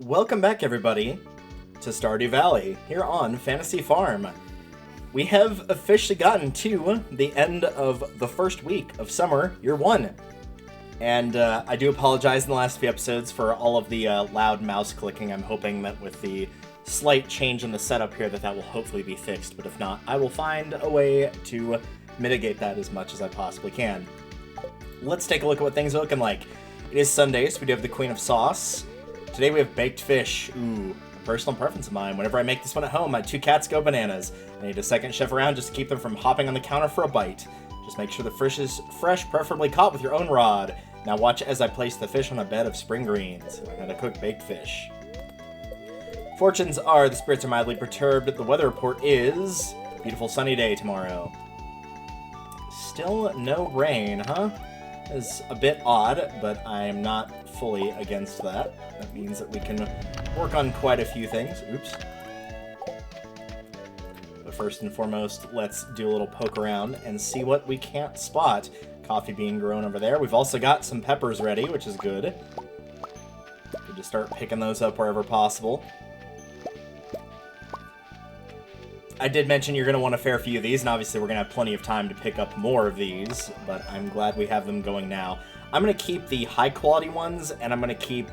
Welcome back, everybody, to Stardew Valley, here on Fantasy Farm. We have officially gotten to the end of the first week of summer, year one. And I do apologize in the last few episodes for all of the loud mouse clicking. I'm hoping that with the slight change in the setup here that will hopefully be fixed. But if not, I will find a way to mitigate that as much as I possibly can. Let's take a look at what things are looking like. It is Sunday, so we do have the Queen of Sauce. Today we have baked fish. Ooh, a personal preference of mine. Whenever I make this one at home, my two cats go bananas. I need a second chef around just to keep them from hopping on the counter for a bite. Just make sure the fish is fresh, preferably caught with your own rod. Now watch as I place the fish on a bed of spring greens. Learn how to cook baked fish. Fortunes are the spirits are mildly perturbed. The weather report is beautiful sunny day tomorrow. Still no rain, huh? Is a bit odd, but I am not fully against that. That means that we can work on quite a few things. Oops. But first and foremost, let's do a little poke around and see what we can't spot. Coffee being grown over there. We've also got some peppers ready, which is good. Good to start picking those up wherever possible. I did mention you're going to want a fair few of these, and obviously we're going to have plenty of time to pick up more of these, but I'm glad we have them going now. I'm going to keep the high-quality ones, and I'm going to keep...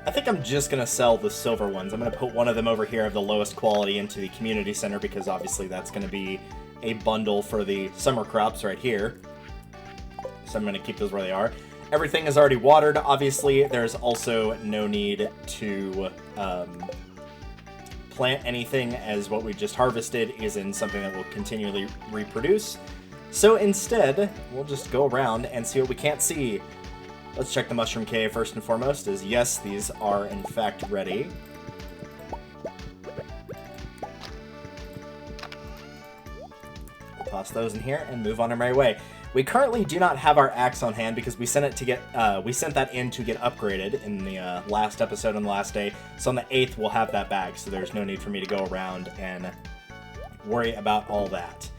I think I'm just going to sell the silver ones. I'm going to put one of them over here of the lowest quality into the community center, because obviously that's going to be a bundle for the summer crops right here. So I'm going to keep those where they are. Everything is already watered. Obviously, there's also no need to... plant anything, as what we just harvested is in something that will continually reproduce. So instead, we'll just go around and see what we can't see. Let's check the mushroom cave first and foremost, as yes, these are in fact ready. We'll toss those in here and move on our merry way. We currently do not have our axe on hand because we sent it to get we sent that in to get upgraded in the last episode on the last day. So on the 8th we'll have that back, so there's no need for me to go around and worry about all that.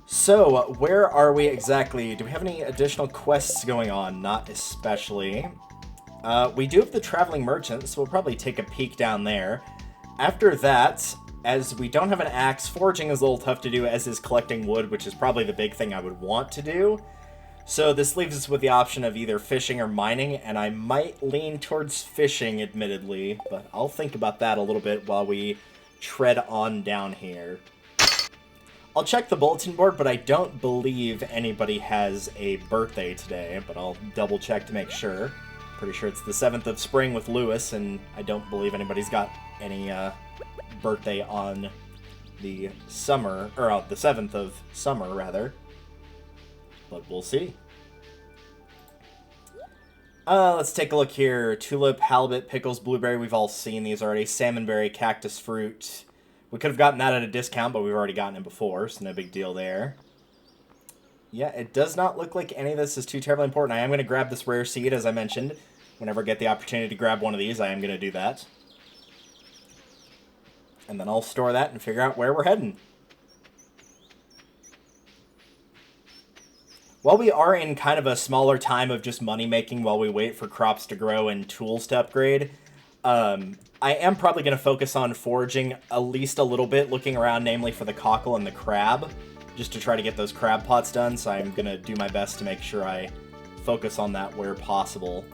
So where are we exactly? Do we have any additional quests going on? Not especially. We do have the traveling merchant, so we'll probably take a peek down there. After that, as we don't have an axe, foraging is a little tough to do, as is collecting wood, which is probably the big thing I would want to do. So this leaves us with the option of either fishing or mining, and I might lean towards fishing, admittedly, but I'll think about that a little bit while we tread on down here. I'll check the bulletin board, but I don't believe anybody has a birthday today, but I'll double check to make sure. Pretty sure it's the 7th of spring with Lewis, and I don't believe anybody's got any, birthday on the summer, or the 7th of summer, rather. But we'll see. Let's take a look here. Tulip, halibut, pickles, blueberry. We've all seen these already. Salmonberry, cactus fruit. We could have gotten that at a discount, but we've already gotten it before, so no big deal there. Yeah, it does not look like any of this is too terribly important. I am going to grab this rare seed, as I mentioned. Whenever I get the opportunity to grab one of these, I am going to do that. And then I'll store that and figure out where we're heading. While we are in kind of a smaller time of just money making while we wait for crops to grow and tools to upgrade, I am probably going to focus on foraging at least a little bit, looking around namely for the cockle and the crab, just to try to get those crab pots done. So I'm going to do my best to make sure I focus on that where possible.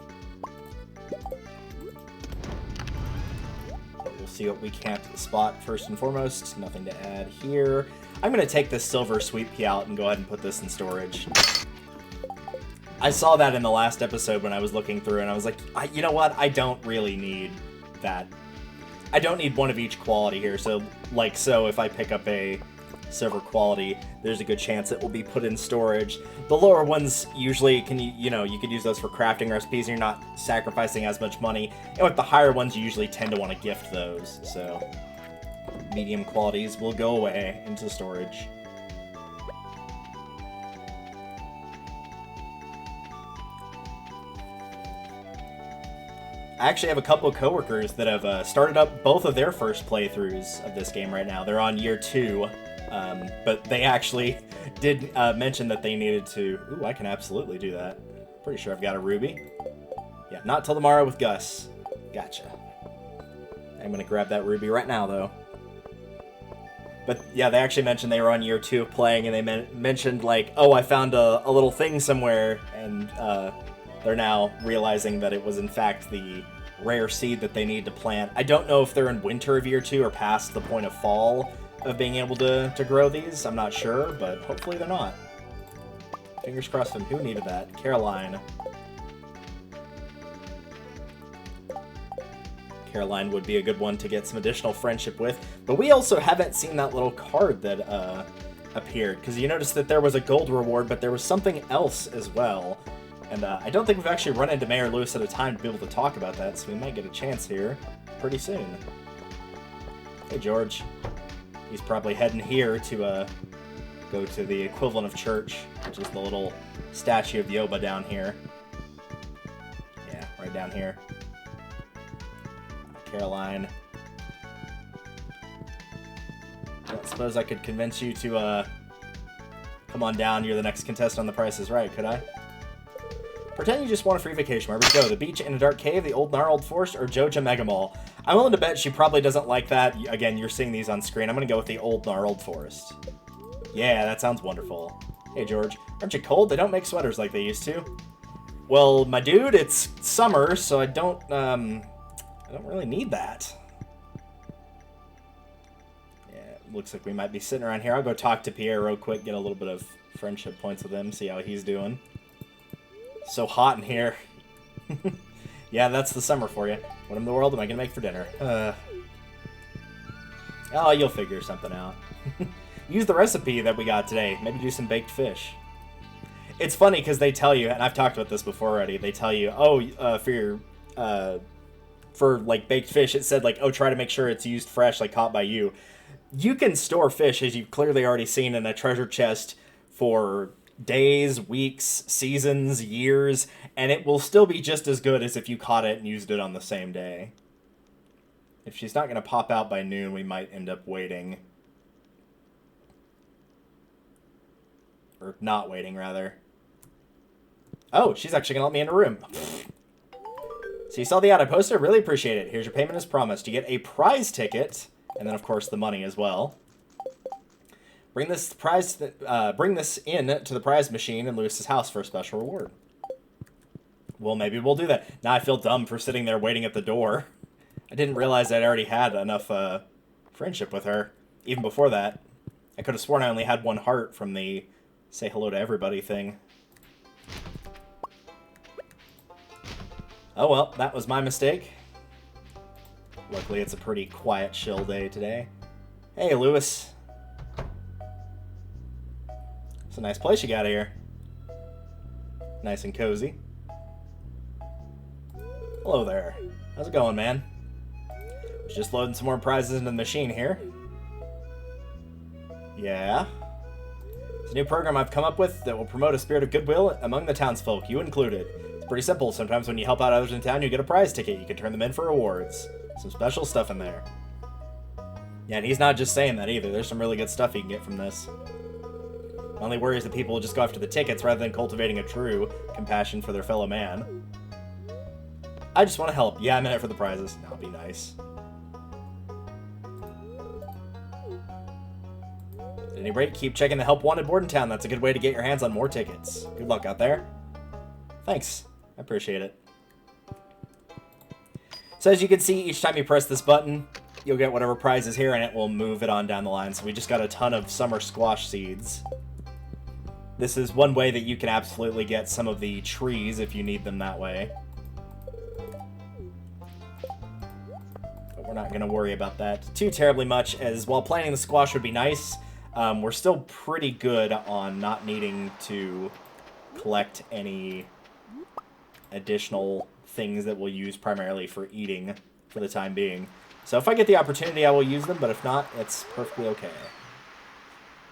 See what we can't spot first and foremost. Nothing to add here. I'm going to take this silver sweet pea out and go ahead and put this in storage. I saw that in the last episode when I was looking through, and I was like, you know what? I don't really need that. I don't need one of each quality here. So, if I pick up a silver quality, there's a good chance it will be put in storage. The lower ones usually you could use those for crafting recipes and you're not sacrificing as much money. And with the higher ones, you usually tend to want to gift those. So medium qualities will go away into storage. I actually have a couple of coworkers that have started up both of their first playthroughs of this game right now. They're on year 2. But they actually did mention that they needed to... Ooh, I can absolutely do that. Pretty sure I've got a ruby. Yeah, not till tomorrow with Gus. Gotcha. I'm gonna grab that ruby right now, though. But yeah, they actually mentioned they were on year 2 of playing, and they mentioned, like, oh, I found a little thing somewhere, and they're now realizing that it was, in fact, the rare seed that they need to plant. I don't know if they're in winter of year 2 or past the point of fall of being able to grow these. I'm not sure, but hopefully they're not. Fingers crossed for them. Who needed that? Caroline. Caroline would be a good one to get some additional friendship with. But we also haven't seen that little card that appeared, because you noticed that there was a gold reward, but there was something else as well. And I don't think we've actually run into Mayor Lewis at a time to be able to talk about that, so we might get a chance here pretty soon. Hey, George. He's probably heading here to go to the equivalent of church, which is the little statue of Yoba down here. Yeah, right down here. Caroline. I don't suppose I could convince you to come on down. You're the next contestant on The Price is Right, could I? Pretend you just want a free vacation. Where would you go? The beach in a dark cave, the old gnarled forest, or Joja Mega Mall? I'm willing to bet she probably doesn't like that. Again, you're seeing these on screen. I'm going to go with the old gnarled forest. Yeah, that sounds wonderful. Hey, George. Aren't you cold? They don't make sweaters like they used to. Well, my dude, it's summer, so I don't really need that. Yeah, it looks like we might be sitting around here. I'll go talk to Pierre real quick, get a little bit of friendship points with him, see how he's doing. So hot in here. Yeah, that's the summer for you. What in the world am I going to make for dinner? Oh, you'll figure something out. Use the recipe that we got today. Maybe do some baked fish. It's funny because they tell you, and I've talked about this before already, they tell you, oh, for like baked fish, it said like, oh, try to make sure it's used fresh, like caught by you. You can store fish, as you've clearly already seen, in a treasure chest for days, weeks, seasons, years, and it will still be just as good as if you caught it and used it on the same day. If she's not going to pop out by noon, we might end up waiting. Or not waiting, rather. Oh, she's actually going to let me in her room. So you saw the ad I posted? Really appreciate it. Here's your payment as promised. You get a prize ticket, and then, of course, the money as well. Bring this in to the prize machine in Lewis's house for a special reward. Well, maybe we'll do that. Now I feel dumb for sitting there waiting at the door. I didn't realize I'd already had enough friendship with her. Even before that. I could have sworn I only had 1 heart from the say hello to everybody thing. Oh well, that was my mistake. Luckily it's a pretty quiet, chill day today. Hey, Lewis. It's a nice place you got here. Nice and cozy. Hello there. How's it going, man? Was just loading some more prizes into the machine here. Yeah. It's a new program I've come up with that will promote a spirit of goodwill among the townsfolk, you included. It's pretty simple. Sometimes when you help out others in town, you get a prize ticket. You can turn them in for rewards. Some special stuff in there. Yeah, and he's not just saying that either. There's some really good stuff you can get from this. My only worry is that people will just go after the tickets rather than cultivating a true compassion for their fellow man. I just want to help. Yeah, I'm in it for the prizes. That'll be nice. At any rate, keep checking the Help Wanted board in town. That's a good way to get your hands on more tickets. Good luck out there. Thanks. I appreciate it. So as you can see, each time you press this button, you'll get whatever prize is here, and it will move it on down the line. So we just got a ton of summer squash seeds. This is one way that you can absolutely get some of the trees if you need them that way. But we're not going to worry about that too terribly much, as while planting the squash would be nice, we're still pretty good on not needing to collect any additional things that we'll use primarily for eating for the time being. So if I get the opportunity, I will use them, but if not, it's perfectly okay.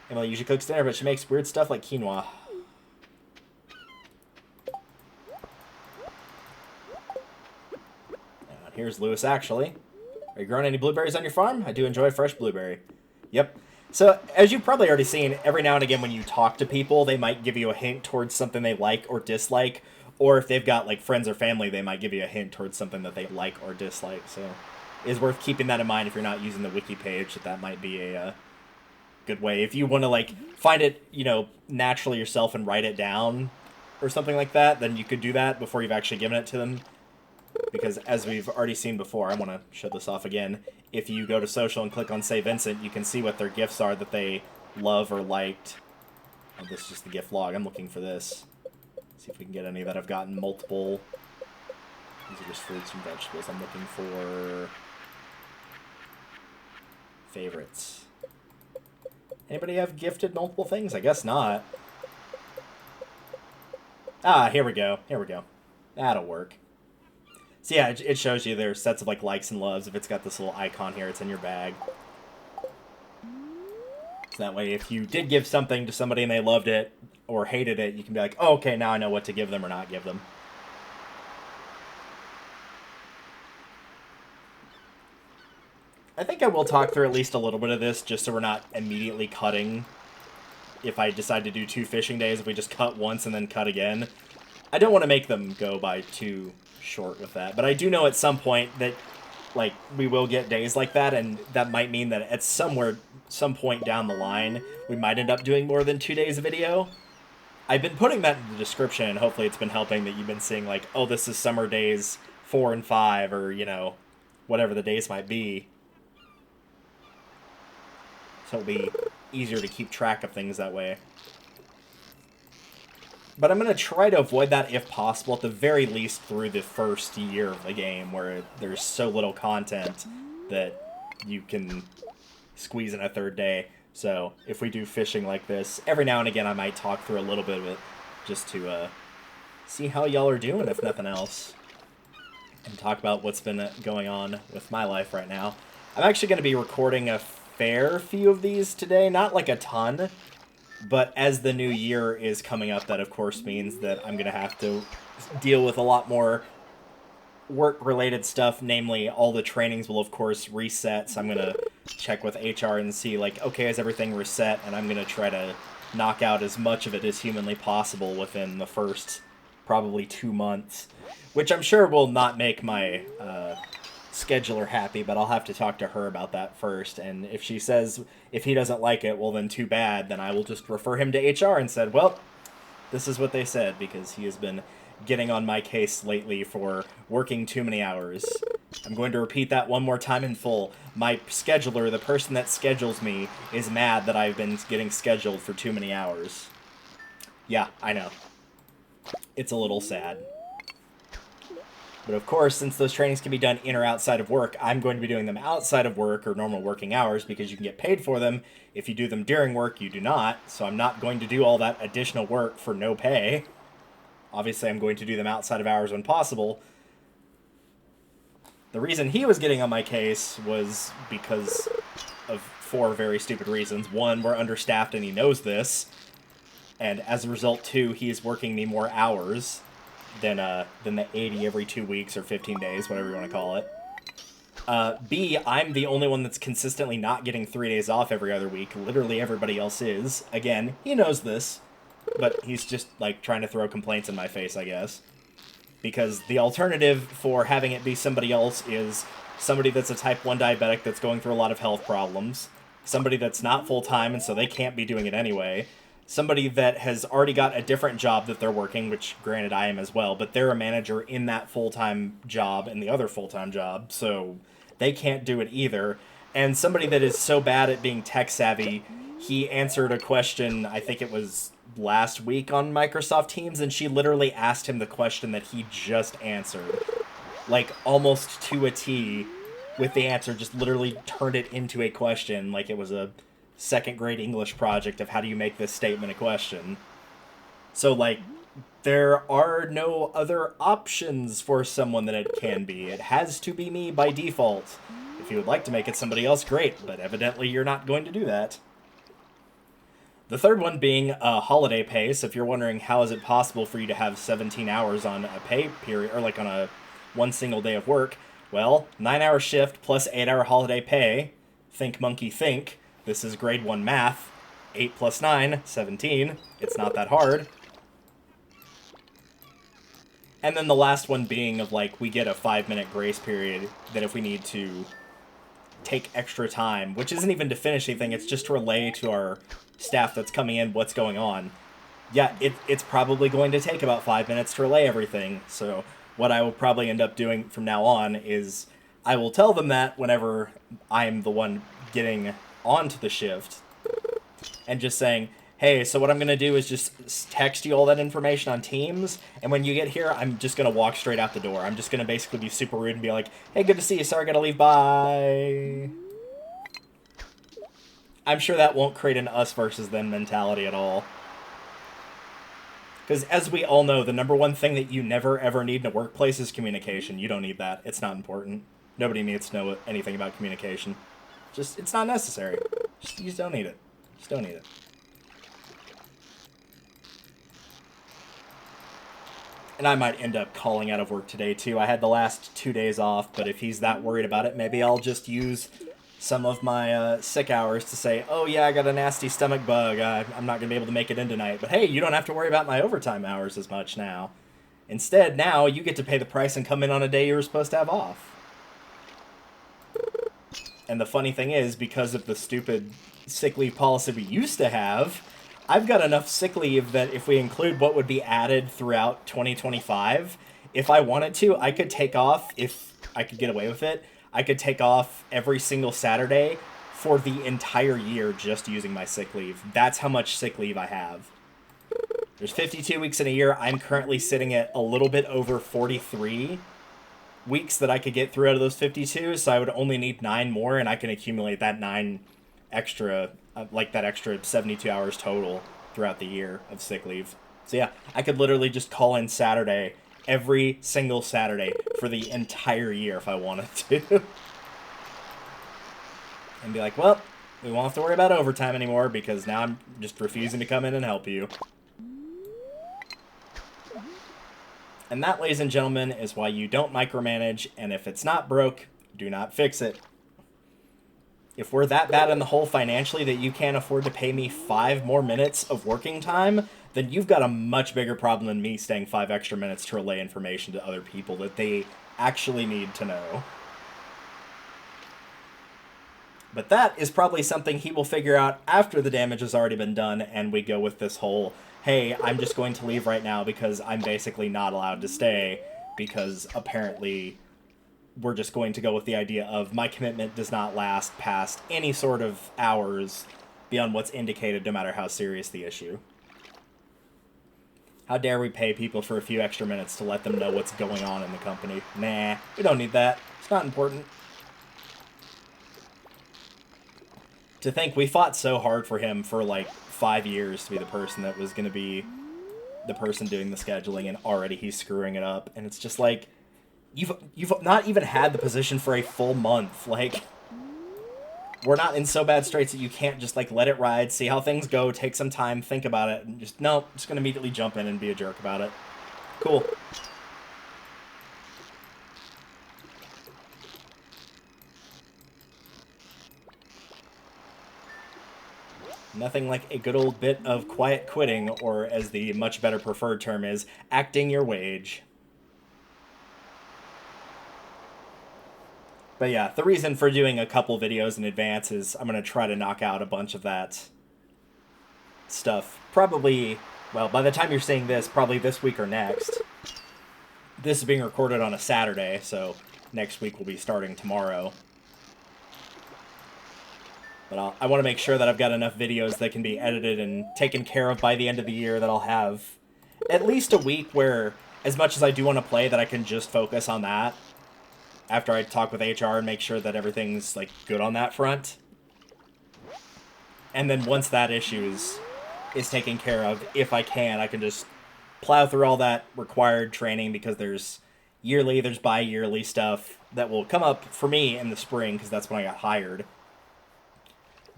Emily usually cooks dinner, but she makes weird stuff like quinoa. And here's Lewis, actually. Are you growing any blueberries on your farm? I do enjoy a fresh blueberry. Yep. So, as you've probably already seen, every now and again when you talk to people, they might give you a hint towards something they like or dislike, Or if they've got like friends or family, they might give you a hint towards something that they like or dislike. So it is worth keeping that in mind if you're not using the wiki page. That might be a good way. If you want to like find it, naturally yourself and write it down or something like that, then you could do that before you've actually given it to them. Because as we've already seen before, I want to show this off again. If you go to social and click on Say Vincent, you can see what their gifts are that they love or liked. Oh, this is just the gift log. I'm looking for this. See if we can get any that I've gotten multiple. These are just fruits and vegetables. I'm looking for favorites. Anybody have gifted multiple things? I guess not. Ah, here we go. Here we go. That'll work. So yeah, it shows you there's sets of like likes and loves. If it's got this little icon here, it's in your bag. So that way, if you did give something to somebody and they loved it or hated it, you can be like, oh, okay, now I know what to give them or not give them. I think I will talk through at least a little bit of this, just so we're not immediately cutting. If I decide to do 2 fishing days, if we just cut once and then cut again. I don't want to make them go by too short with that. But I do know at some point that, like, we will get days like that, and that might mean that at some point down the line, we might end up doing more than 2 days of video. I've been putting that in the description, and hopefully it's been helping that you've been seeing, like, oh, this is summer days 4 and 5, or, whatever the days might be. So it'll be easier to keep track of things that way. But I'm going to try to avoid that if possible, at the very least through the first year of the game, where there's so little content that you can squeeze in a 3rd day. So if we do fishing like this, every now and again I might talk through a little bit of it, just to see how y'all are doing, if nothing else. And talk about what's been going on with my life right now. I'm actually going to be recording a fair few of these today, not like a ton, but as the new year is coming up, that of course means that I'm going to have to deal with a lot more work-related stuff, namely all the trainings will of course reset, so I'm going to check with HR and see, like, okay, is everything reset, and I'm going to try to knock out as much of it as humanly possible within the first probably 2 months, which I'm sure will not make my scheduler happy, but I'll have to talk to her about that first, and if she says if he doesn't like it, well then too bad, then I will just refer him to HR and said, well, this is what they said, because he has been getting on my case lately for working too many hours. I'm going to repeat that one more time in full. My scheduler, the person that schedules me, is mad that I've been getting scheduled for too many hours. Yeah, I know. It's a little sad. But of course, since those trainings can be done in or outside of work, I'm going to be doing them outside of work or normal working hours, because you can get paid for them. If you do them during work, you do not. So I'm not going to do all that additional work for no pay. Obviously, I'm going to do them outside of hours when possible. The reason he was getting on my case was because of 4 very stupid reasons. 1, we're understaffed and he knows this. And as a result, 2, he is working me more hours than the 80 every 2 weeks or 15 days, whatever you want to call it. B, I'm the only one that's consistently not getting 3 days off every other week. Literally everybody else is. Again, he knows this, but he's just, like, trying to throw complaints in my face, I guess. Because the alternative for having it be somebody else is somebody that's a type 1 diabetic that's going through a lot of health problems, somebody that's not full-time and so they can't be doing it anyway, somebody that has already got a different job that they're working, which granted I am as well, but they're a manager in that full-time job and the other full-time job, so they can't do it either. And somebody that is so bad at being tech-savvy, he answered a question, I think it was last week on Microsoft Teams, and she literally asked him the question that he just answered. Like, almost to a T with the answer, just literally turned it into a question, like it was a 2nd grade English project of how do you make this statement a question. So, like, there are no other options for someone that it can be. It has to be me by default. If you would like to make it somebody else, great, but evidently you're not going to do that. The 3rd one being holiday pay, so if you're wondering how is it possible for you to have 17 hours on a pay period, or like on a 1 single day of work, well, 9-hour shift plus 8-hour holiday pay, think monkey think, this is grade 1 math, 8 plus 9, 17, it's not that hard. And then the last one being of, like, we get a 5-minute grace period that if we need to take extra time, which isn't even to finish anything, it's just to relay to our staff that's coming in what's going on. Yeah, it's probably going to take about 5 minutes to relay everything, so what I will probably end up doing from now on is I will tell them that whenever I'm the one getting onto the shift, and just saying, hey, so what I'm going to do is just text you all that information on Teams, and when you get here, I'm just going to walk straight out the door. I'm just going to basically be super rude and be like, hey, good to see you, sorry, I gotta leave, bye. I'm sure that won't create an us versus them mentality at all. Because as we all know, the number one thing that you never ever need in a workplace is communication. You don't need that. It's not important. Nobody needs to know anything about communication. Just, it's not necessary. You just don't need it. Just don't need it. And I might end up calling out of work today, too. I had the last 2 days off, but if he's that worried about it, maybe I'll just use some of my sick hours to say, oh, yeah, I got a nasty stomach bug. I'm not going to be able to make it in tonight. But hey, you don't have to worry about my overtime hours as much now. Instead, now you get to pay the price and come in on a day you were supposed to have off. And the funny thing is, because of the stupid sick leave policy we used to have, I've got enough sick leave that if we include what would be added throughout 2025, if I wanted to, I could take off, if I could get away with it, I could take off every single Saturday for the entire year just using my sick leave. That's how much sick leave I have. There's 52 weeks in a year. I'm currently sitting at a little bit over 43 weeks that I could get through out of those 52, so I would only need 9 more, and I can accumulate that 9 extra, like that extra 72 hours total throughout the year of sick leave. So yeah, I could literally just call in Saturday, every single Saturday for the entire year if I wanted to. And be like, well, we won't have to worry about overtime anymore because now I'm just refusing to come in and help you. And that, ladies and gentlemen, is why you don't micromanage, and if it's not broke, do not fix it. If we're that bad in the hole financially that you can't afford to pay me 5 more minutes of working time, then you've got a much bigger problem than me staying 5 extra minutes to relay information to other people that they actually need to know. But that is probably something he will figure out after the damage has already been done, and we go with this whole, hey, I'm just going to leave right now because I'm basically not allowed to stay, because apparently we're just going to go with the idea of my commitment does not last past any sort of hours beyond what's indicated, no matter how serious the issue. How dare we pay people for a few extra minutes to let them know what's going on in the company? Nah, we don't need that. It's not important. To think we fought so hard for him for like 5 years to be the person that was going to be the person doing the scheduling, and already he's screwing it up. And it's just like, you've not even had the position for a full month. Like, we're not in so bad straits that you can't just like let it ride, see how things go, take some time, think about it, and just, no, just going to immediately jump in and be a jerk about it. Cool. Nothing like a good old bit of quiet quitting, or as the much better preferred term is, acting your wage. But yeah, the reason for doing a couple videos in advance is I'm going to try to knock out a bunch of that stuff. Probably, well, by the time you're seeing this, probably this week or next. This is being recorded on a Saturday, so next week will be starting tomorrow. But I want to make sure that I've got enough videos that can be edited and taken care of by the end of the year, that I'll have at least a week where, as much as I do want to play, that I can just focus on that after I talk with HR and make sure that everything's like good on that front. And then once that issue is taken care of, if I can just plow through all that required training, because there's yearly, there's bi-yearly stuff that will come up for me in the spring, because that's when I got hired.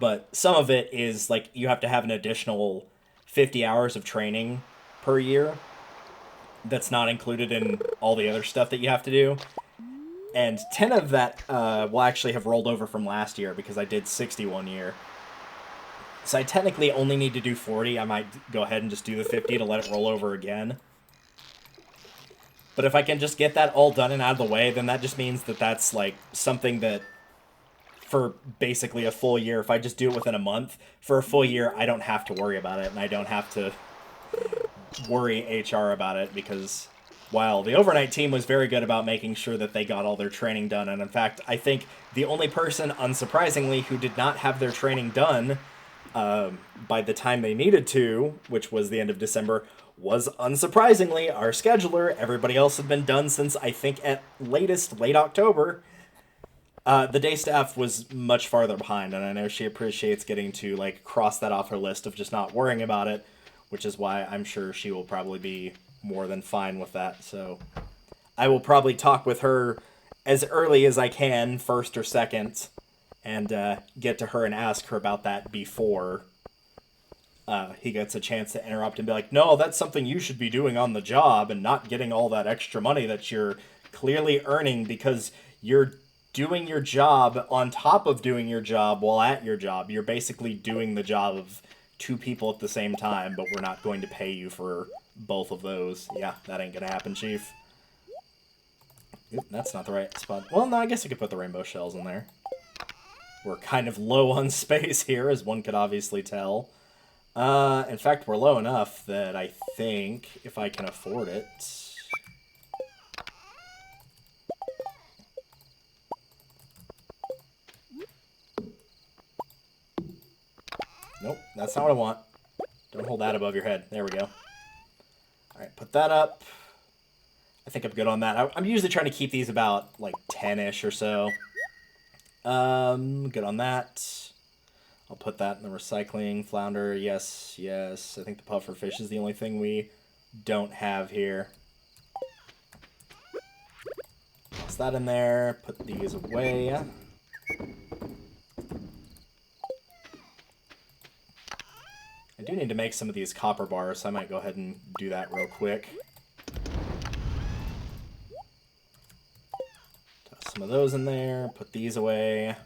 But some of it is, like, you have to have an additional 50 hours of training per year that's not included in all the other stuff that you have to do. And 10 of that will actually have rolled over from last year, because I did 60 one year. So I technically only need to do 40. I might go ahead and just do the 50 to let it roll over again. But if I can just get that all done and out of the way, then that just means that that's, like, something that for basically a full year, if I just do it within a month, for a full year, I don't have to worry about it, and I don't have to worry HR about it, because while the overnight team was very good about making sure that they got all their training done, and in fact, I think the only person, unsurprisingly, who did not have their training done by the time they needed to, which was the end of December, was, unsurprisingly, our scheduler. Everybody else had been done since, I think, at latest, late October. The day staff was much farther behind, and I know she appreciates getting to, like, cross that off her list of just not worrying about it, which is why I'm sure she will probably be more than fine with that. So I will probably talk with her as early as I can, first or second, and get to her and ask her about that before he gets a chance to interrupt and be like, no, that's something you should be doing on the job and not getting all that extra money that you're clearly earning because you're doing your job on top of doing your job while at your job. You're basically doing the job of two people at the same time, but we're not going to pay you for both of those. Yeah, that ain't gonna happen, Chief. Oop, that's not the right spot. Well, no, I guess I could put the rainbow shells in there. We're kind of low on space here, as one could obviously tell. In fact, we're low enough that I think, if I can afford it... Nope, that's not what I want. Don't hold that above your head. There we go. Alright, put that up. I think I'm good on that. I'm usually trying to keep these about, like, 10-ish or so. Good on that. I'll put that in the recycling. Flounder, yes, yes. I think the puffer fish is the only thing we don't have here. Toss that in there. Put these away. I do need to make some of these copper bars, so I might go ahead and do that real quick. Toss some of those in there. Put these away.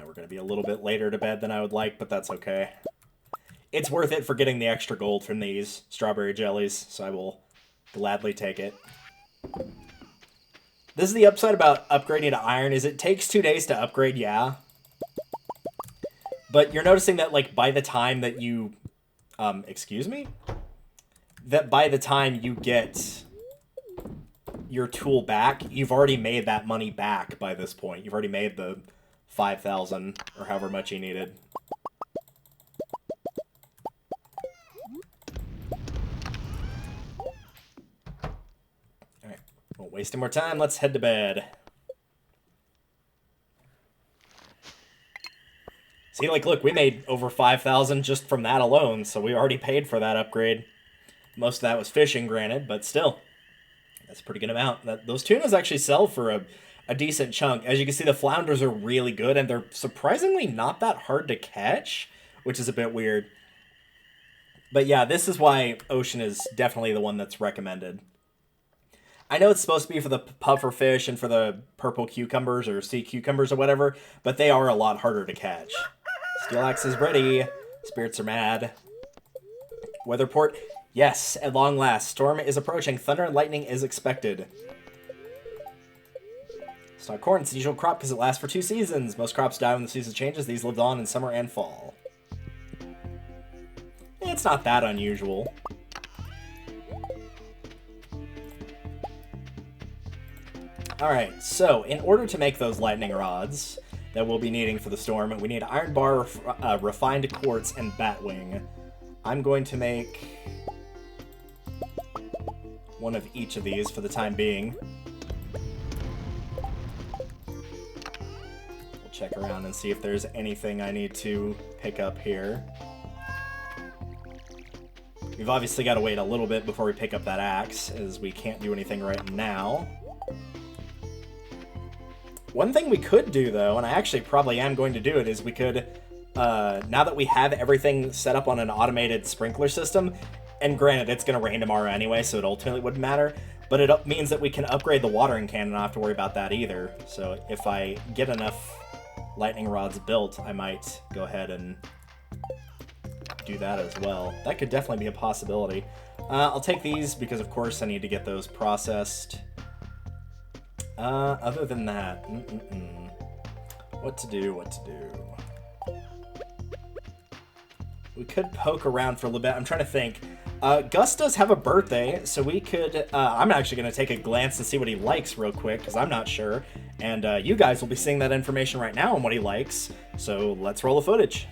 We're going to be a little bit later to bed than I would like, but that's okay. It's worth it for getting the extra gold from these strawberry jellies, so I will gladly take it. This is the upside about upgrading to iron, is it takes 2 days to upgrade, yeah. But you're noticing that, like, by the time that you... excuse me? That by the time you get your tool back, you've already made that money back by this point. You've already made the 5,000 or however much you needed. Alright, won't waste any more time. Let's head to bed. See, like, look, we made over 5,000 just from that alone, so we already paid for that upgrade. Most of that was fishing, granted, but still. That's a pretty good amount. Those tunas actually sell for a decent chunk. As you can see, the flounders are really good, and they're surprisingly not that hard to catch, which is a bit weird. But yeah, this is why Ocean is definitely the one that's recommended. I know it's supposed to be for the puffer fish and for the purple cucumbers or sea cucumbers or whatever, but they are a lot harder to catch. Steel axe is ready. Spirits are mad. Weatherport. Yes, at long last. Storm is approaching. Thunder and lightning is expected. Stock corn, it's the usual crop because it lasts for 2 seasons. Most crops die when the season changes. These lived on in summer and fall. It's not that unusual. Alright, so in order to make those lightning rods that we'll be needing for the storm, we need iron bar, refined quartz, and batwing. I'm going to make one of each of these for the time being. Check around and see if there's anything I need to pick up here. We've obviously got to wait a little bit before we pick up that axe, as we can't do anything right now. One thing we could do, though, and I actually probably am going to do it, is we could, now that we have everything set up on an automated sprinkler system, and granted, it's going to rain tomorrow anyway, so it ultimately wouldn't matter, but it means that we can upgrade the watering can and not have to worry about that either. So if I get enough lightning rods built, I might go ahead and do that as well. That could definitely be a possibility. I'll take these because, of course, I need to get those processed. Other than that, what to do? We could poke around for a little bit. I'm trying to think. Gus does have a birthday, so we could... I'm actually going to take a glance and see what he likes real quick, because I'm not sure. And you guys will be seeing that information right now on what he likes. So let's roll the footage.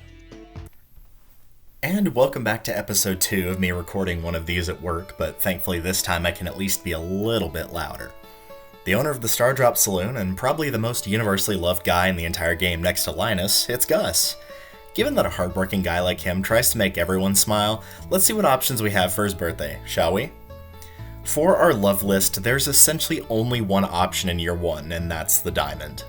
And welcome back to episode 2 of me recording one of these at work, but thankfully this time I can at least be a little bit louder. The owner of the Stardrop Saloon, and probably the most universally loved guy in the entire game next to Linus, it's Gus. Given that a hardworking guy like him tries to make everyone smile, let's see what options we have for his birthday, shall we? For our love list, there's essentially only one option in year 1, and that's the diamond.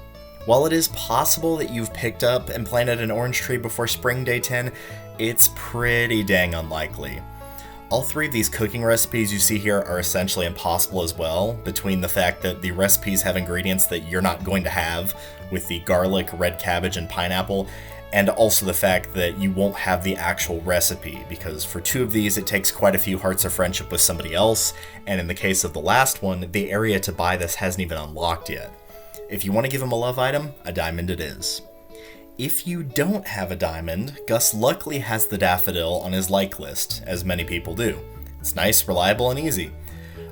While it is possible that you've picked up and planted an orange tree before spring day 10, it's pretty dang unlikely. All 3 of these cooking recipes you see here are essentially impossible as well, between the fact that the recipes have ingredients that you're not going to have, with the garlic, red cabbage, and pineapple, and also the fact that you won't have the actual recipe, because for 2 of these it takes quite a few hearts of friendship with somebody else, and in the case of the last one, the area to buy this hasn't even unlocked yet. If you want to give him a love item, a diamond it is. If you don't have a diamond, Gus luckily has the daffodil on his like list, as many people do. It's nice, reliable, and easy.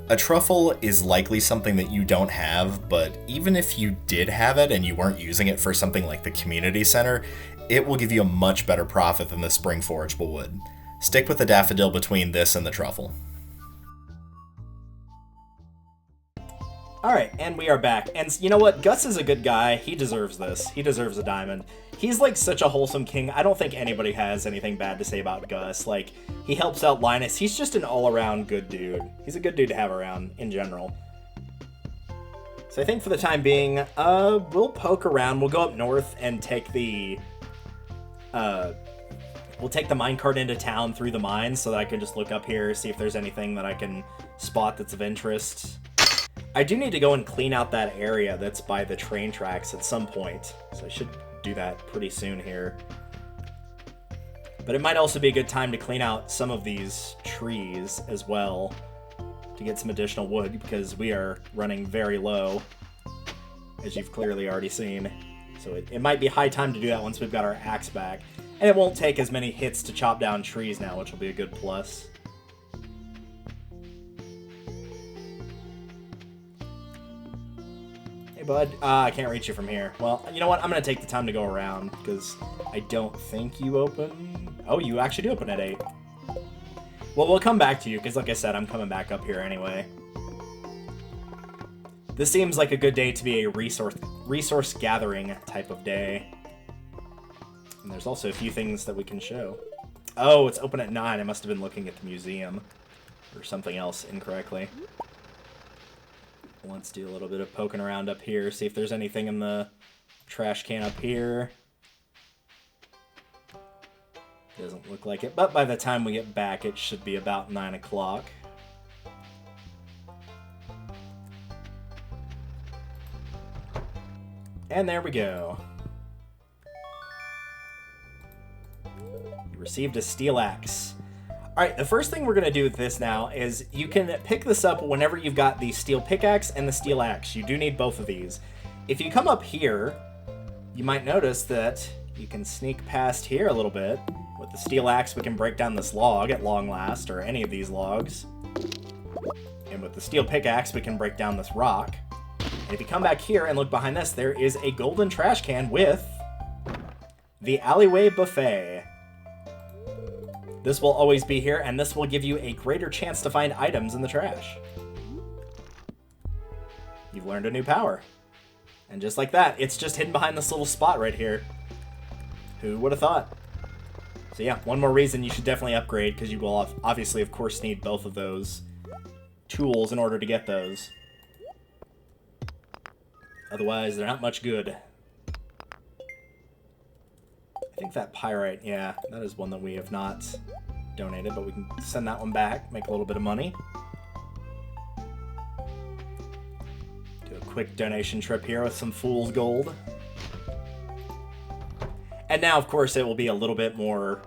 A truffle is likely something that you don't have, but even if you did have it and you weren't using it for something like the community center, it will give you a much better profit than the spring forageable would. Stick with the daffodil between this and the truffle. Alright, and we are back. And you know what? Gus is a good guy. He deserves this. He deserves a diamond. He's like such a wholesome king. I don't think anybody has anything bad to say about Gus. Like, he helps out Linus. He's just an all-around good dude. He's a good dude to have around in general. So I think for the time being, we'll poke around. We'll go up north and take the... we'll take the minecart into town through the mines so that I can just look up here, see if there's anything that I can spot that's of interest. I do need to go and clean out that area that's by the train tracks at some point, so I should do that pretty soon here. But it might also be a good time to clean out some of these trees as well to get some additional wood, because we are running very low, as you've clearly already seen. So it might be high time to do that once we've got our axe back. And it won't take as many hits to chop down trees now, which will be a good plus. Hey, bud. I can't reach you from here. Well, you know what? I'm going to take the time to go around, because I don't think you open... Oh, you actually do open at 8. Well, we'll come back to you, because like I said, I'm coming back up here anyway. This seems like a good day to be a resource gathering type of day. And there's also a few things that we can show. Oh, it's open at 9. I must have been looking at the museum or something else incorrectly. Let's do a little bit of poking around up here, see if there's anything in the trash can up here. Doesn't look like it, but by the time we get back, it should be about 9 o'clock. And there we go. You received a steel axe. Alright, the first thing we're going to do with this now is you can pick this up whenever you've got the steel pickaxe and the steel axe. You do need both of these. If you come up here, you might notice that you can sneak past here a little bit. With the steel axe, we can break down this log at long last, or any of these logs. And with the steel pickaxe, we can break down this rock. And if you come back here and look behind this, there is a golden trash can with the Alleyway buffet. This will always be here, and this will give you a greater chance to find items in the trash. You've learned a new power. And just like that, it's just hidden behind this little spot right here. Who would have thought? So yeah, one more reason you should definitely upgrade, because you will obviously, of course, need both of those tools in order to get those. Otherwise, they're not much good. I think that pyrite, yeah, that is one that we have not donated, but we can send that one back, make a little bit of money. Do a quick donation trip here with some fool's gold. And now, of course, it will be a little bit more,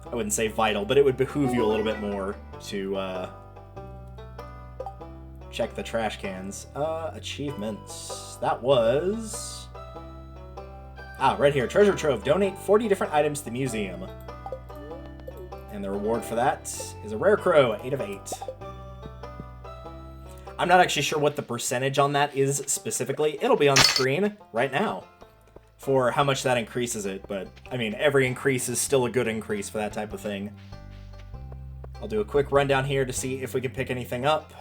I wouldn't say vital, but it would behoove you a little bit more to check the trash cans. Achievements. That was... right here. Treasure Trove. Donate 40 different items to the museum. And the reward for that is a rare crow, 8 of 8. I'm not actually sure what the percentage on that is specifically. It'll be on screen right now for how much that increases it. But, I mean, every increase is still a good increase for that type of thing. I'll do a quick rundown here to see if we can pick anything up.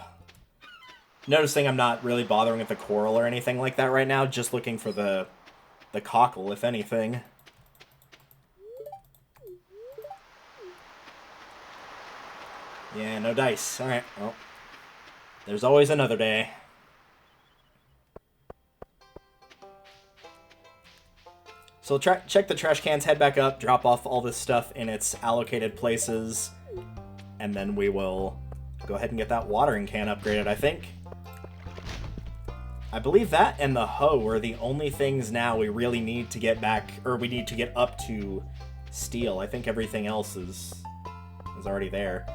Noticing I'm not really bothering with the coral or anything like that right now. Just looking for the cockle, if anything. Yeah, no dice. Alright, well. There's always another day. So we'll check the trash cans, head back up, drop off all this stuff in its allocated places, and then we will go ahead and get that watering can upgraded, I think. I believe that and the hoe are the only things now we really need to get back, or we need to get up to steel. I think everything else is already there.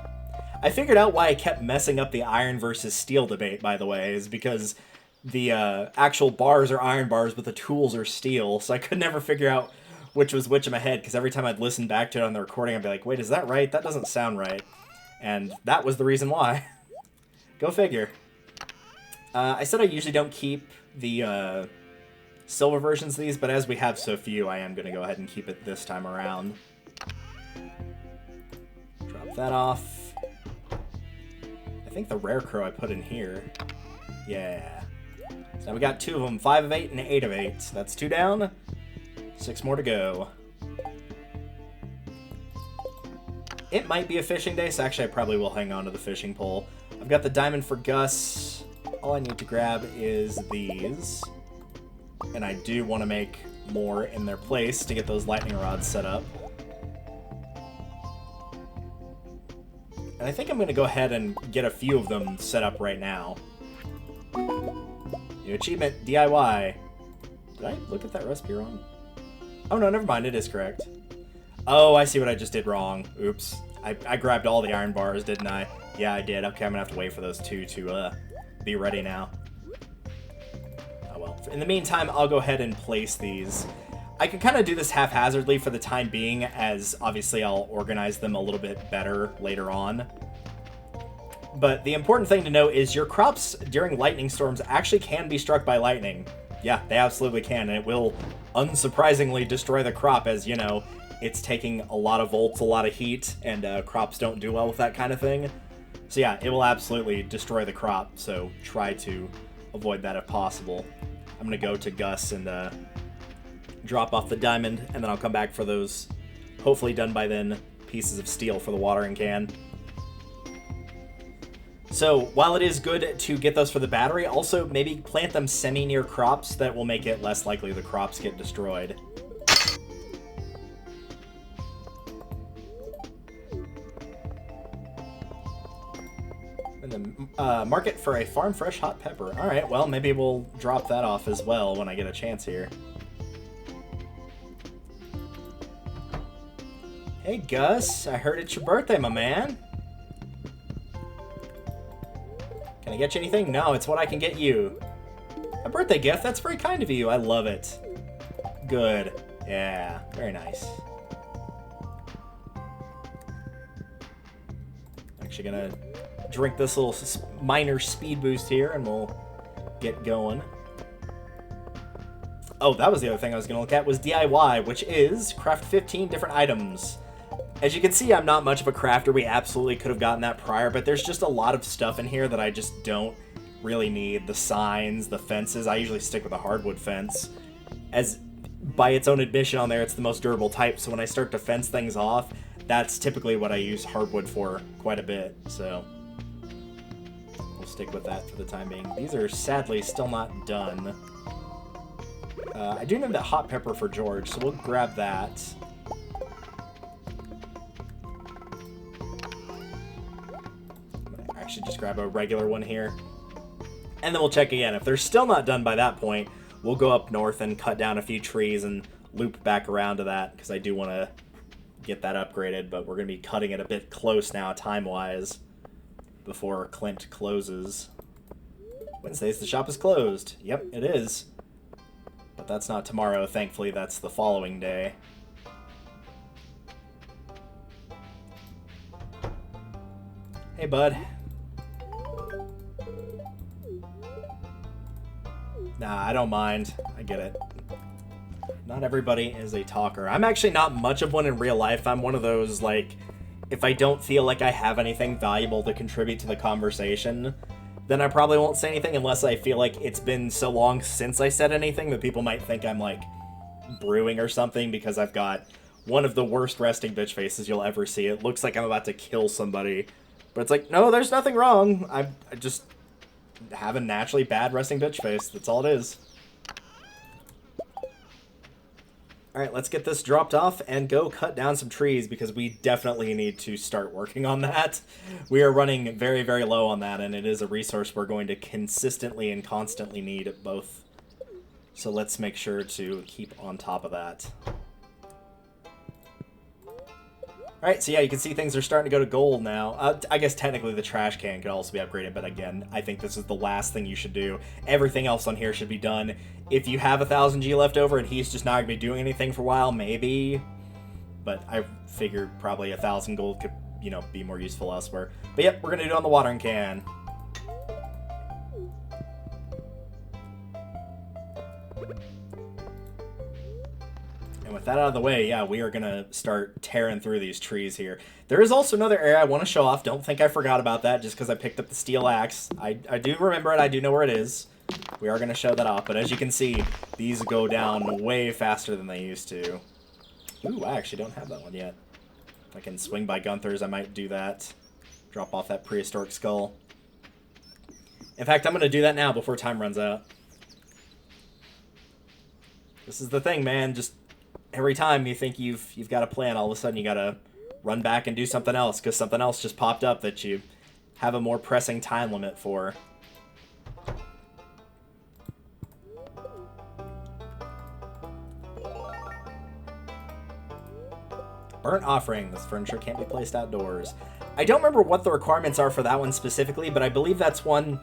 I figured out why I kept messing up the iron versus steel debate, by the way, is because the actual bars are iron bars, but the tools are steel, so I could never figure out which was which in my head, because every time I'd listen back to it on the recording, I'd be like, wait, is that right? That doesn't sound right. And that was the reason why. Go figure. I said I usually don't keep the silver versions of these, but as we have so few, I am going to go ahead and keep it this time around. Drop that off. I think the rare crow I put in here. Yeah. So now we got 2 of them, 5 of 8 and 8 of 8. That's 2 down, 6 more to go. It might be a fishing day, so actually I probably will hang on to the fishing pole. I've got the diamond for Gus. All I need to grab is these. And I do want to make more in their place to get those lightning rods set up. And I think I'm going to go ahead and get a few of them set up right now. New achievement, DIY. Did I look at that recipe wrong? Oh no, never mind, it is correct. Oh, I see what I just did wrong. Oops. I grabbed all the iron bars, didn't I? Yeah, I did. Okay, I'm going to have to wait for those 2 to be ready now. Oh well. In the meantime, I'll go ahead and place these. I can kind of do this haphazardly for the time being, as obviously I'll organize them a little bit better later on. But the important thing to note is your crops during lightning storms actually can be struck by lightning. Yeah, they absolutely can, and it will unsurprisingly destroy the crop, as, you know, it's taking a lot of volts, a lot of heat, and crops don't do well with that kind of thing. So yeah, it will absolutely destroy the crop, so try to avoid that if possible. I'm going to go to Gus and drop off the diamond, and then I'll come back for those, hopefully done by then, pieces of steel for the watering can. So, while it is good to get those for the battery, also maybe plant them semi-near crops. That will make it less likely the crops get destroyed. And then market for a farm fresh hot pepper. Alright, well, maybe we'll drop that off as well when I get a chance here. Hey, Gus, I heard it's your birthday, my man. Can I get you anything? No, it's what I can get you. A birthday gift? That's very kind of you. I love it. Good. Yeah, very nice. Actually gonna drink this little minor speed boost here and we'll get going. Oh, that was the other thing I was gonna look at, was DIY, which is craft 15 different items. As you can see, I'm not much of a crafter. We absolutely could have gotten that prior, but there's just a lot of stuff in here that I just don't really need. The signs, the fences. I usually stick with a hardwood fence. As by its own admission on there, it's the most durable type, so when I start to fence things off, that's typically what I use hardwood for quite a bit, so we'll stick with that for the time being. These are sadly still not done. I do know that hot pepper for George, so we'll grab that. I should just grab a regular one here. And then we'll check again. If they're still not done by that point, we'll go up north and cut down a few trees and loop back around to that because I do want to get that upgraded, but we're going to be cutting it a bit close now time-wise before Clint closes. Wednesdays the shop is closed. Yep, it is. But that's not tomorrow, thankfully that's the following day. Hey, bud. Nah, I don't mind. I get it. Not everybody is a talker. I'm actually not much of one in real life. I'm one of those, like, if I don't feel like I have anything valuable to contribute to the conversation, then I probably won't say anything unless I feel like it's been so long since I said anything that people might think I'm, like, brewing or something because I've got one of the worst resting bitch faces you'll ever see. It looks like I'm about to kill somebody. But it's like, no, there's nothing wrong. I just have a naturally bad resting bitch face. That's all it is. Alright, let's get this dropped off and go cut down some trees because we definitely need to start working on that. We are running very, very low on that, and it is a resource we're going to consistently and constantly need at both. So let's make sure to keep on top of that. Alright, so yeah, you can see things are starting to go to gold now. I guess technically the trash can could also be upgraded, but again, I think this is the last thing you should do. Everything else on here should be done. If you have 1,000 G left over and he's just not going to be doing anything for a while, maybe. But I figured probably 1,000 gold could, you know, be more useful elsewhere. But yep, we're going to do it on the watering can. With that out of the way, yeah, we are going to start tearing through these trees here. There is also another area I want to show off. Don't think I forgot about that just because I picked up the steel axe. I do remember it. I do know where it is. We are going to show that off. But as you can see, these go down way faster than they used to. Ooh, I actually don't have that one yet. If I can swing by Gunther's, I might do that. Drop off that prehistoric skull. In fact, I'm going to do that now before time runs out. This is the thing, man. Just every time you think you've got a plan, all of a sudden you gotta run back and do something else because something else just popped up that you have a more pressing time limit for. Burnt offering. This furniture can't be placed outdoors. I don't remember what the requirements are for that one specifically, but I believe that's one...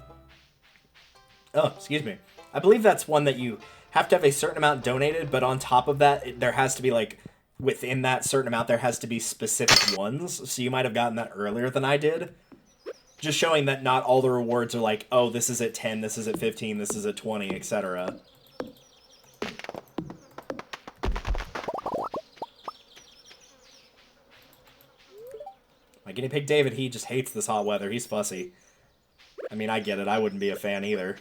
Oh, excuse me. I believe that's one that you have to have a certain amount donated, but on top of that, there has to be, like, within that certain amount, there has to be specific ones. So you might have gotten that earlier than I did. Just showing that not all the rewards are like, oh, this is at 10, this is at 15, this is at 20, etc. My guinea pig David, he just hates this hot weather. He's fussy. I mean, I get it. I wouldn't be a fan either.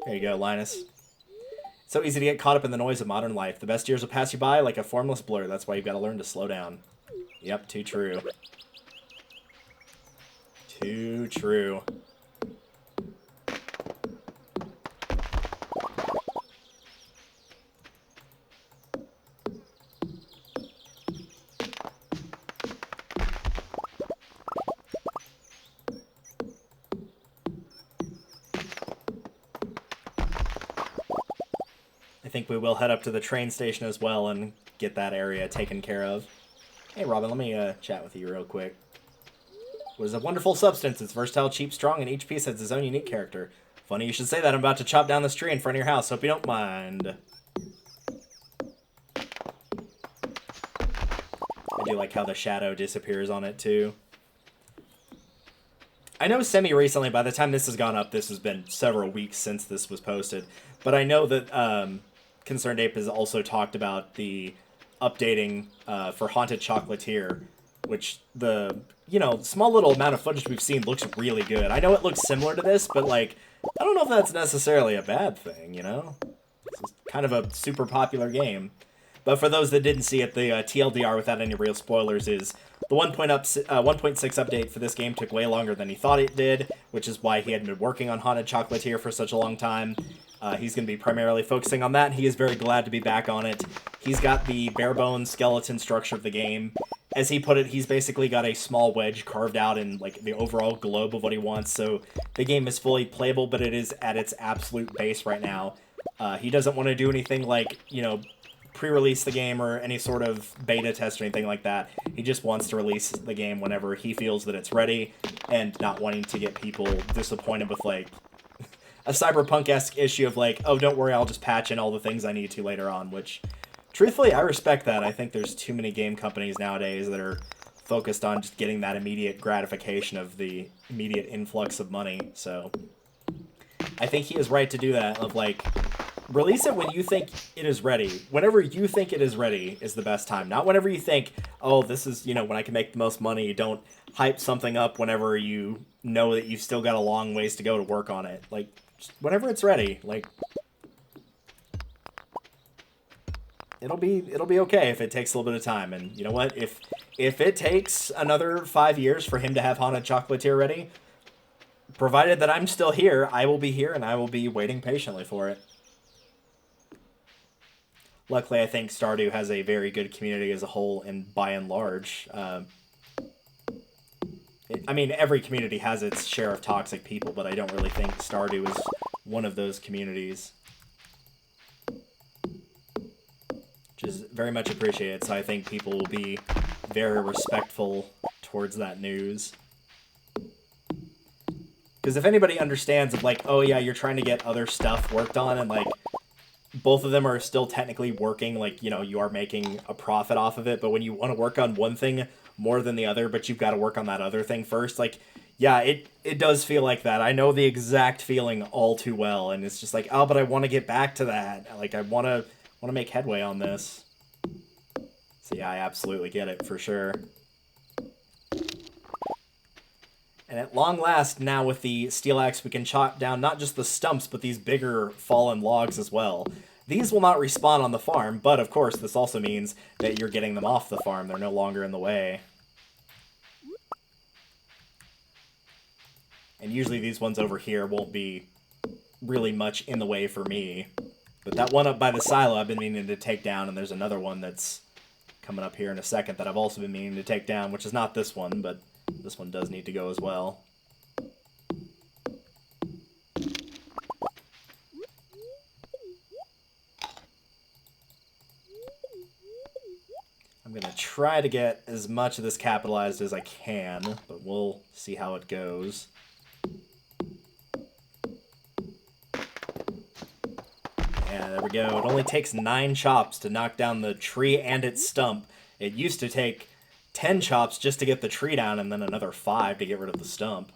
There you go, Linus. So easy to get caught up in the noise of modern life. The best years will pass you by like a formless blur. That's why you've got to learn to slow down. Yep, too true. Too true. I think we will head up to the train station as well and get that area taken care of. Hey, Robin, let me chat with you real quick. What is a wonderful substance. It's versatile, cheap, strong, and each piece has its own unique character. Funny you should say that. I'm about to chop down this tree in front of your house. Hope you don't mind. I do like how the shadow disappears on it, too. I know semi-recently, by the time this has gone up, this has been several weeks since this was posted, but I know that Concerned Ape has also talked about the updating for Haunted Chocolatier, which the, you know, small little amount of footage we've seen looks really good. I know it looks similar to this, but, like, I don't know if that's necessarily a bad thing, you know? This is kind of a super popular game. But for those that didn't see it, the TLDR without any real spoilers is the 1.6 update for this game took way longer than he thought it did, which is why he hadn't been working on Haunted Chocolatier for such a long time. He's going to be primarily focusing on that, and he is very glad to be back on it. He's got the bare-bones skeleton structure of the game. As he put it, he's basically got a small wedge carved out in like the overall globe of what he wants, so the game is fully playable, but it is at its absolute base right now. He doesn't want to do anything like, you know, pre-release the game or any sort of beta test or anything like that. He just wants to release the game whenever he feels that it's ready, and not wanting to get people disappointed with, like, a Cyberpunk-esque issue of, like, oh, don't worry, I'll just patch in all the things I need to later on, which, truthfully, I respect that. I think there's too many game companies nowadays that are focused on just getting that immediate gratification of the immediate influx of money, so I think he is right to do that, of, like, release it when you think it is ready. Whenever you think it is ready is the best time. Not whenever you think, oh, this is, you know, when I can make the most money. Don't hype something up whenever you know that you've still got a long ways to go to work on it. Like, just whenever it's ready, like, it'll be okay if it takes a little bit of time. And you know what? If it takes another 5 years for him to have Haunted Chocolatier ready, provided that I'm still here, I will be here and I will be waiting patiently for it. Luckily, I think Stardew has a very good community as a whole, and by and large, I mean, every community has its share of toxic people, but I don't really think Stardew is one of those communities. Which is very much appreciated, so I think people will be very respectful towards that news. Because if anybody understands of, like, oh yeah, you're trying to get other stuff worked on, and, like, both of them are still technically working, like, you know, you are making a profit off of it, but when you want to work on one thing more than the other, but you've got to work on that other thing first, like, yeah, it does feel like that. I know the exact feeling all too well, and it's just like, oh, but I want to get back to that. Like, I want to make headway on this. So yeah, I absolutely get it, for sure. And at long last, now with the steel axe, we can chop down not just the stumps, but these bigger fallen logs as well. These will not respawn on the farm, but of course, this also means that you're getting them off the farm. They're no longer in the way. And usually these ones over here won't be really much in the way for me. But that one up by the silo I've been meaning to take down, and there's another one that's coming up here in a second that I've also been meaning to take down, which is not this one, but this one does need to go as well. I'm going to try to get as much of this capitalized as I can, but we'll see how it goes. Yeah, there we go. It only takes 9 chops to knock down the tree and its stump. It used to take 10 chops just to get the tree down, and then another 5 to get rid of the stump.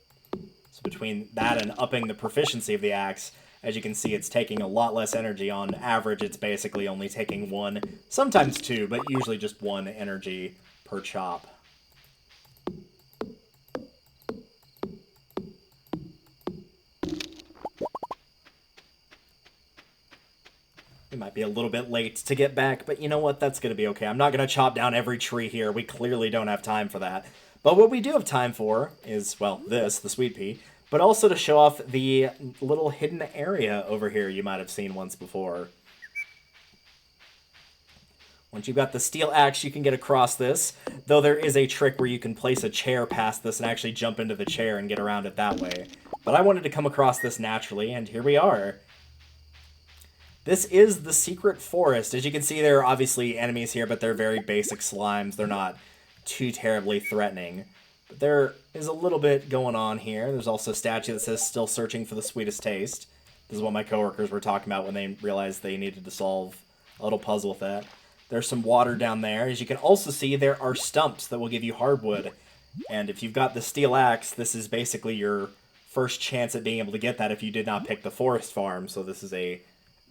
So between that and upping the proficiency of the axe, as you can see, it's taking a lot less energy. On average, it's basically only taking 1, sometimes 2, but usually just 1 energy per chop. We might be a little bit late to get back, but you know what? That's going to be okay. I'm not going to chop down every tree here. We clearly don't have time for that. But what we do have time for is, well, this, the sweet pea, but also to show off the little hidden area over here you might have seen once before. Once you've got the steel axe, you can get across this, though there is a trick where you can place a chair past this and actually jump into the chair and get around it that way. But I wanted to come across this naturally, and here we are. This is the secret forest. As you can see, there are obviously enemies here, but they're very basic slimes. They're not too terribly threatening. But there is a little bit going on here. There's also a statue that says, still searching for the sweetest taste. This is what my coworkers were talking about when they realized they needed to solve a little puzzle with that. There's some water down there. As you can also see, there are stumps that will give you hardwood. And if you've got the steel axe, this is basically your first chance at being able to get that if you did not pick the forest farm. So this is a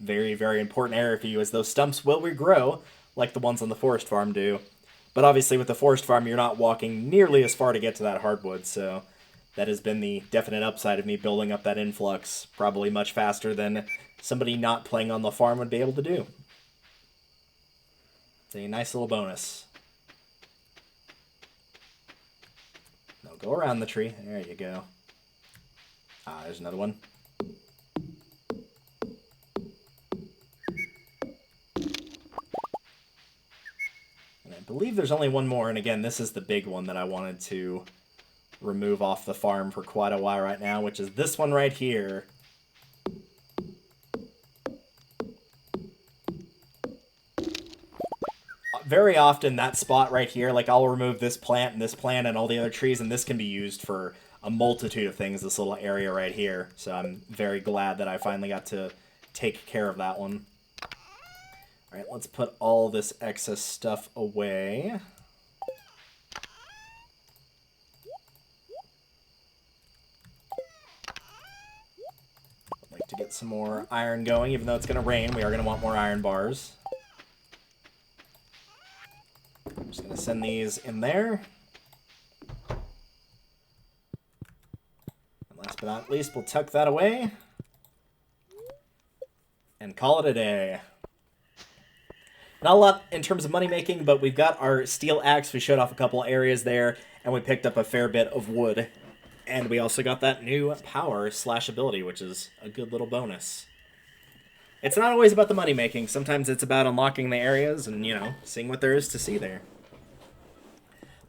very, very important area for you, as those stumps will regrow like the ones on the forest farm do. But obviously with the forest farm, you're not walking nearly as far to get to that hardwood, so that has been the definite upside of me building up that influx, probably much faster than somebody not playing on the farm would be able to do. It's a nice little bonus. Now go around the tree. There you go. Ah, there's another one. I believe there's only one more, and again, this is the big one that I wanted to remove off the farm for quite a while right now, which is this one right here. very often that spot right here, like I'll remove this plant and all the other trees, and this can be used for a multitude of things, this little area right here. So I'm very glad that I finally got to take care of that one. All right, let's put all this excess stuff away. I'd like to get some more iron going, even though it's going to rain. We are going to want more iron bars. I'm just going to send these in there. And last but not least, we'll tuck that away. And call it a day. Not a lot in terms of money making, but we've got our steel axe. We showed off a couple areas there, and we picked up a fair bit of wood. And we also got that new power / ability, which is a good little bonus. It's not always about the money making. Sometimes it's about unlocking the areas and, you know, seeing what there is to see there.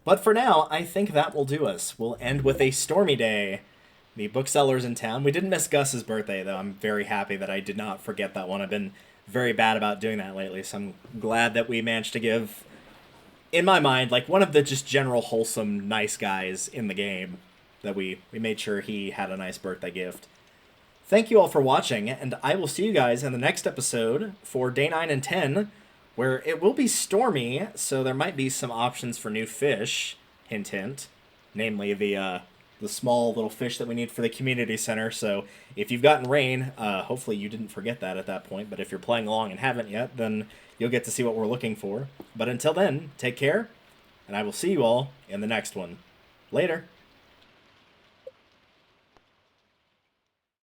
But for now, I think that will do us. We'll end with a stormy day. The bookseller's in town. We didn't miss Gus's birthday, though. I'm very happy that I did not forget that one. I've been very bad about doing that lately, so I'm glad that we managed to give, in my mind, like one of the just general wholesome nice guys in the game, that we made sure he had a nice birthday gift. Thank you all for watching, and I will see you guys in the next episode for day 9 and 10, where it will be stormy, so there might be some options for new fish, hint hint, namely the small little fish that we need for the community center. So if you've gotten rain, hopefully you didn't forget that at that point, but if you're playing along and haven't yet, then you'll get to see what we're looking for. But until then, take care, and I will see you all in the next one. Later.